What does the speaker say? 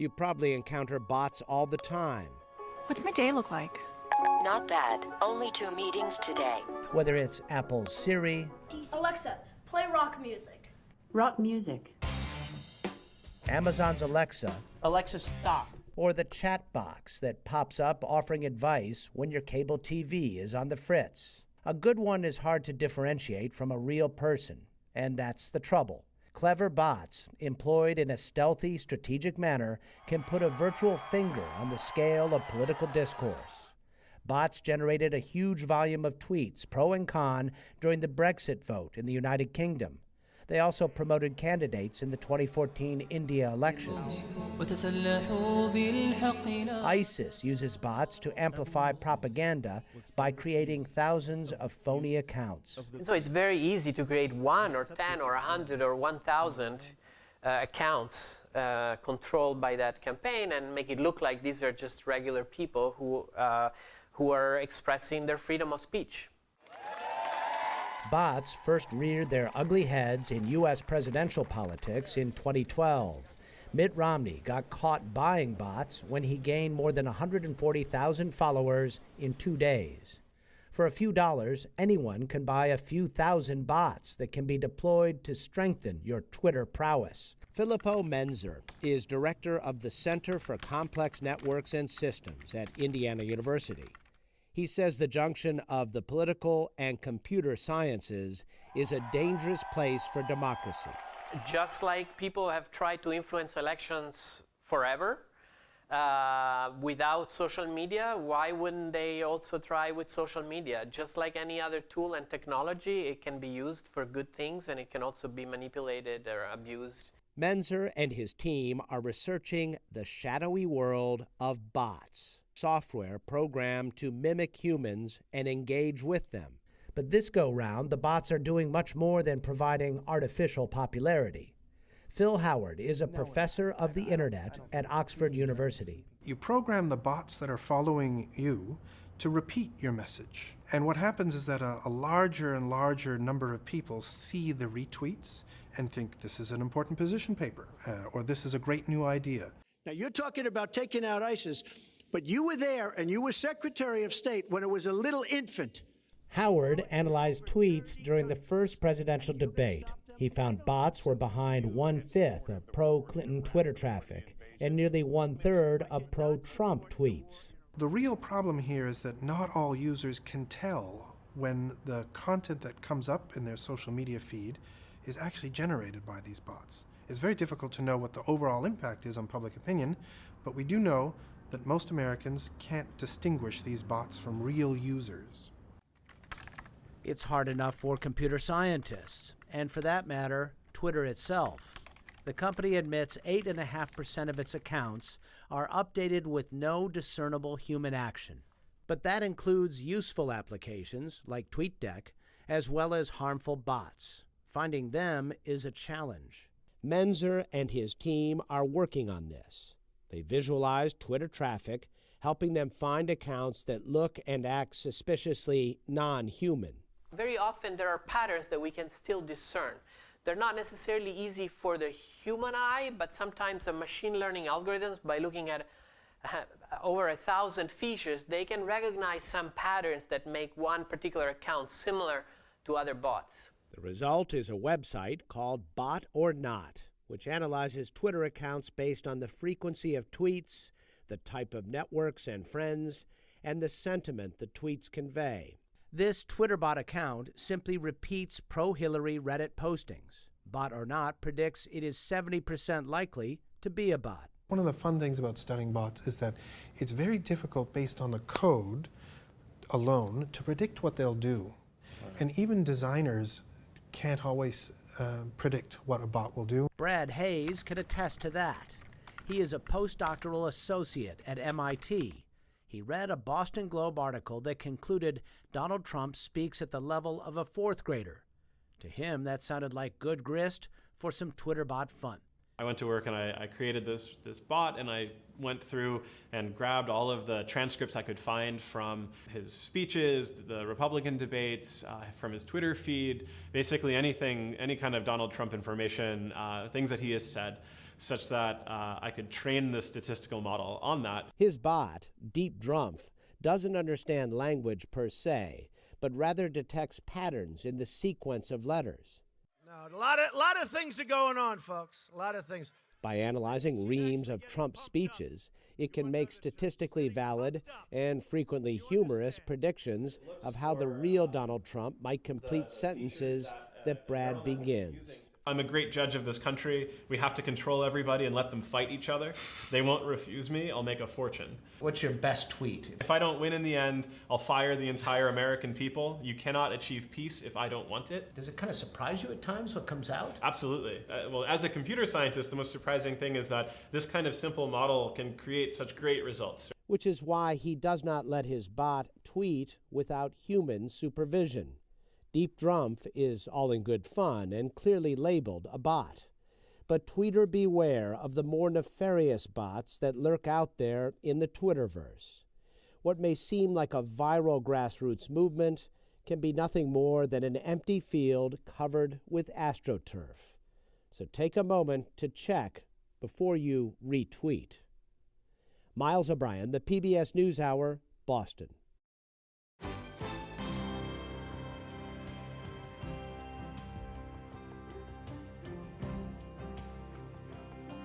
You probably encounter bots all the time. What's my day look like? Not bad. Only 2 meetings today. Whether it's Apple's Siri, Alexa, play rock music. Rock music. Amazon's Alexa, Alexa, stop. or the chat box that pops up offering advice when your cable TV is on the fritz. A good one is hard to differentiate from a real person, and that's the trouble. Clever bots, employed in a stealthy, strategic manner, can put a virtual finger on the scale of political discourse. Bots generated a huge volume of tweets, pro and con, during the Brexit vote in the United Kingdom. They also promoted candidates in the 2014 India elections. ISIS uses bots to amplify propaganda by creating thousands of phony accounts. So it's very easy to create 1 or 10 or 100 or 1,000 accounts controlled by that campaign and make it look like these are just regular people who are expressing their freedom of speech. Bots first reared their ugly heads in U.S. presidential politics in 2012. Mitt Romney got caught buying bots when he gained more than 140,000 followers in 2 days. For a few dollars, anyone can buy a few thousand bots that can be deployed to strengthen your Twitter prowess. Filippo Menzer is director of the Center for Complex Networks and Systems at Indiana University. He says the junction of the political and computer sciences is a dangerous place for democracy. Just like people have tried to influence elections forever without social media, why wouldn't they also try with social media? Just like any other tool and technology, it can be used for good things and it can also be manipulated or abused. Menzer and his team are researching the shadowy world of bots, software programmed to mimic humans and engage with them. But this go-round, the bots are doing much more than providing artificial popularity. Phil Howard is a professor of the internet at Oxford University. You program the bots that are following you to repeat your message. And what happens is that a larger and larger number of people see the retweets and think this is an important position paper, or this is a great new idea. Now, you're talking about taking out ISIS, but you were there and you were Secretary of State when it was a little infant. Howard analyzed tweets during the first presidential debate. He found bots were behind 1/5 of pro-Clinton Twitter traffic and nearly 1/3 of pro-Trump tweets. The real problem here is that not all users can tell when the content that comes up in their social media feed is actually generated by these bots. It's very difficult to know what the overall impact is on public opinion, but we do know that most Americans can't distinguish these bots from real users. It's hard enough for computer scientists, and for that matter, Twitter itself. The company admits 8.5% of its accounts are updated with no discernible human action. But that includes useful applications like TweetDeck, as well as harmful bots. Finding them is a challenge. Menzer and his team are working on this. They visualize Twitter traffic, helping them find accounts that look and act suspiciously non-human. Very often there are patterns that we can still discern. They're not necessarily easy for the human eye, but sometimes the machine learning algorithms, by looking at over 1,000 features, they can recognize some patterns that make one particular account similar to other bots. The result is a website called Bot or Not, which analyzes Twitter accounts based on the frequency of tweets, the type of networks and friends, and the sentiment the tweets convey. This TwitterBot account simply repeats pro-Hillary Reddit postings. Bot or Not predicts it is 70% likely to be a bot. One of the fun things about studying bots is that it's very difficult based on the code alone to predict what they'll do. And even designers can't always predict what a bot will do. Brad Hayes can attest to that. He is a postdoctoral associate at MIT. He read a Boston Globe article that concluded Donald Trump speaks at the level of a fourth grader. To him, that sounded like good grist for some TwitterBot fun. I went to work and I created this bot, and I went through and grabbed all of the transcripts I could find from his speeches, the Republican debates, from his Twitter feed, basically anything, any kind of Donald Trump information, things that he has said. such that I could train the statistical model on that. His bot, Deep Drumpf, doesn't understand language per se, but rather detects patterns in the sequence of letters. No, a lot of things are going on, folks. A lot of things. By analyzing reams of Trump's speeches, it can make statistically valid and frequently humorous predictions of how the real Donald Trump might complete sentences that Brad begins. I'm a great judge of this country. We have to control everybody and let them fight each other. They won't refuse me. I'll make a fortune. What's your best tweet? If I don't win in the end, I'll fire the entire American people. You cannot achieve peace if I don't want it. Does it kind of surprise you at times what comes out? Absolutely. Well, as a computer scientist, the most surprising thing is that this kind of simple model can create such great results. Which is why he does not let his bot tweet without human supervision. Deep Drumpf is all in good fun and clearly labeled a bot. But tweeter beware of the more nefarious bots that lurk out there in the Twitterverse. What may seem like a viral grassroots movement can be nothing more than an empty field covered with astroturf. So take a moment to check before you retweet. Miles O'Brien, the PBS NewsHour, Boston.